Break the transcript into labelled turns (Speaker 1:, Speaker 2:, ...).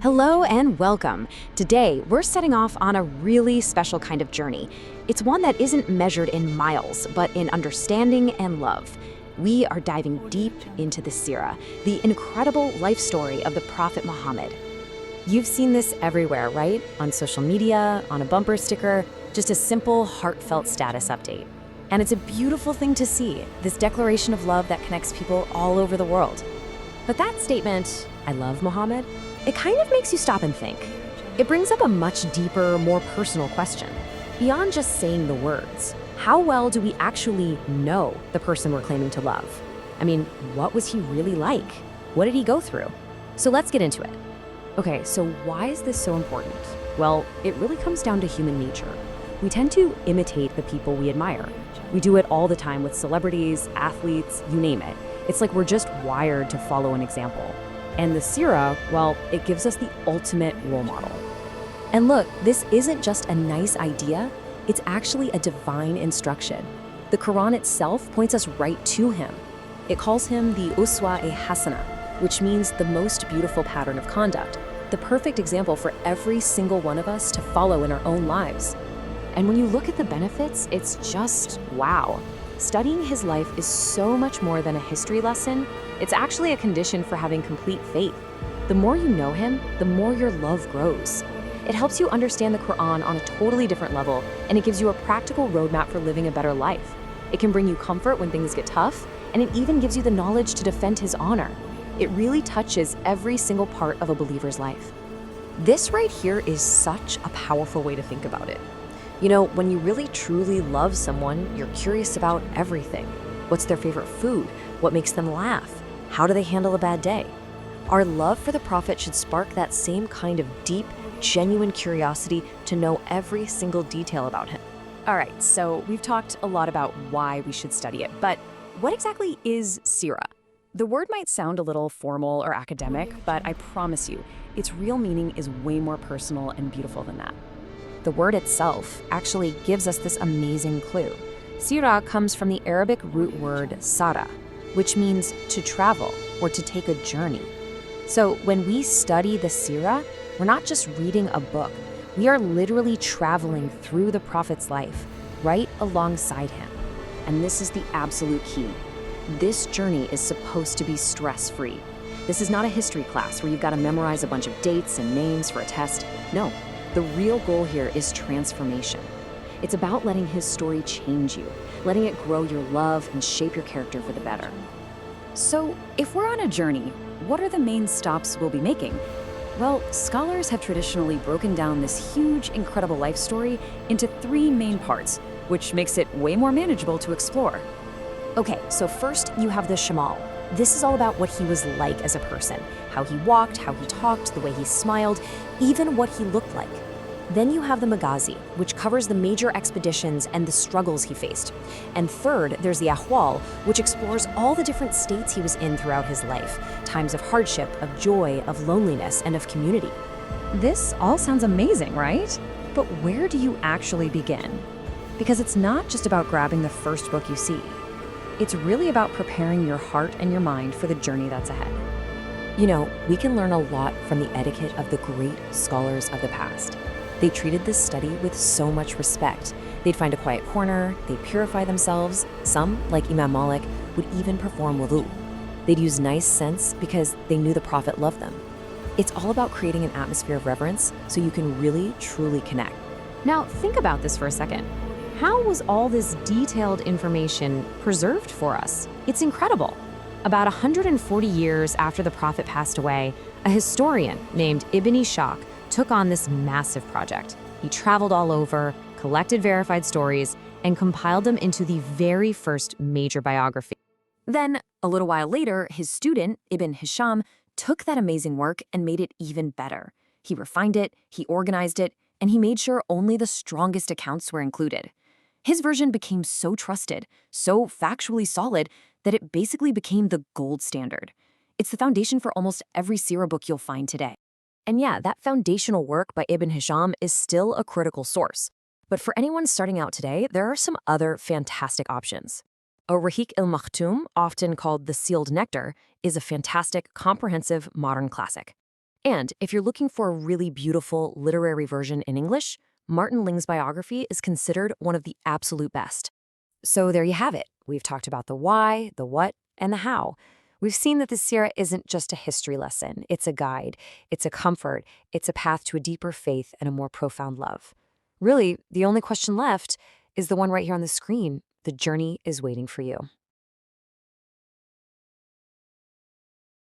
Speaker 1: Hello and welcome. Today, we're setting off on a really special kind of journey. It's one that isn't measured in miles, but in understanding and love. We are diving deep into the Seerah, the incredible life story of the Prophet Muhammad. You've seen this everywhere, right? On social media, on a bumper sticker, just a simple, heartfelt status update. And it's a beautiful thing to see, this declaration of love that connects people all over the world. But that statement, I love Muhammad, it kind of makes you stop and think. It brings up a much deeper, more personal question. Beyond just saying the words, how well do we actually know the person we're claiming to love? I mean, what was he really like? What did he go through? So let's get into it. Okay, so why is this so important? Well, it really comes down to human nature. We tend to imitate the people we admire. We do it all the time with celebrities, athletes, you name it. It's like we're just wired to follow an example. And the Seerah, well, it gives us the ultimate role model. And look, this isn't just a nice idea, it's actually a divine instruction. The Qur'an itself points us right to him. It calls him the Uswa-e-Hasana, which means the most beautiful pattern of conduct, the perfect example for every single one of us to follow in our own lives. And when you look at the benefits, it's just wow. Studying his life is so much more than a history lesson. It's actually a condition for having complete faith. The more you know him, the more your love grows. It helps you understand the Qur'an on a totally different level, and it gives you a practical roadmap for living a better life. It can bring you comfort when things get tough, and it even gives you the knowledge to defend his honor. It really touches every single part of a believer's life. This right here is such a powerful way to think about it. You know, when you really truly love someone, you're curious about everything. What's their favorite food? What makes them laugh? How do they handle a bad day? Our love for the Prophet should spark that same kind of deep, genuine curiosity to know every single detail about him. All right, so we've talked a lot about why we should study it, but what exactly is Seerah? The word might sound a little formal or academic, but I promise you, its real meaning is way more personal and beautiful than that. The word itself actually gives us this amazing clue. Seerah comes from the Arabic root word sara, which means to travel or to take a journey. So when we study the Seerah, we're not just reading a book. We are literally traveling through the Prophet's life, right alongside him. And this is the absolute key. This journey is supposed to be stress-free. This is not a history class where you've got to memorize a bunch of dates and names for a test. No. The real goal here is transformation. It's about letting his story change you, letting it grow your love and shape your character for the better. So, if we're on a journey, what are the main stops we'll be making? Well, scholars have traditionally broken down this huge, incredible life story into 3 main parts, which makes it way more manageable to explore. Okay, so first you have the Shamal. This is all about what he was like as a person, how he walked, how he talked, the way he smiled, even what he looked like. Then you have the Maghazi, which covers the major expeditions and the struggles he faced. And third, there's the Ahwal, which explores all the different states he was in throughout his life, times of hardship, of joy, of loneliness, and of community. This all sounds amazing, right? But where do you actually begin? Because it's not just about grabbing the first book you see. It's really about preparing your heart and your mind for the journey that's ahead. You know, we can learn a lot from the etiquette of the great scholars of the past. They treated this study with so much respect. They'd find a quiet corner, they'd purify themselves. Some, like Imam Malik, would even perform wudu. They'd use nice scents because they knew the Prophet loved them. It's all about creating an atmosphere of reverence so you can really, truly connect. Now, think about this for a second. How was all this detailed information preserved for us? It's incredible. About 140 years after the Prophet passed away, a historian named Ibn Ishaq took on this massive project. He traveled all over, collected verified stories, and compiled them into the very first major biography. Then, a little while later, his student, Ibn Hisham, took that amazing work and made it even better. He refined it, he organized it, and he made sure only the strongest accounts were included. His version became so trusted, so factually solid, that it basically became the gold standard. It's the foundation for almost every Seerah book you'll find today. And yeah, that foundational work by Ibn Hisham is still a critical source. But for anyone starting out today, there are some other fantastic options. Ar-Rahiq al-Makhtoum, often called the Sealed Nectar, is a fantastic, comprehensive, modern classic.
Speaker 2: And if you're looking for a really beautiful literary version in English, Martin Ling's biography is considered one of the absolute best.
Speaker 1: So there you have it. We've talked about the why, the what, and the how. We've seen that the Seerah isn't just a history lesson. It's a guide, it's a comfort, it's a path to a deeper faith and a more profound love. Really, the only question left is the one right here on the screen. The journey is waiting for you.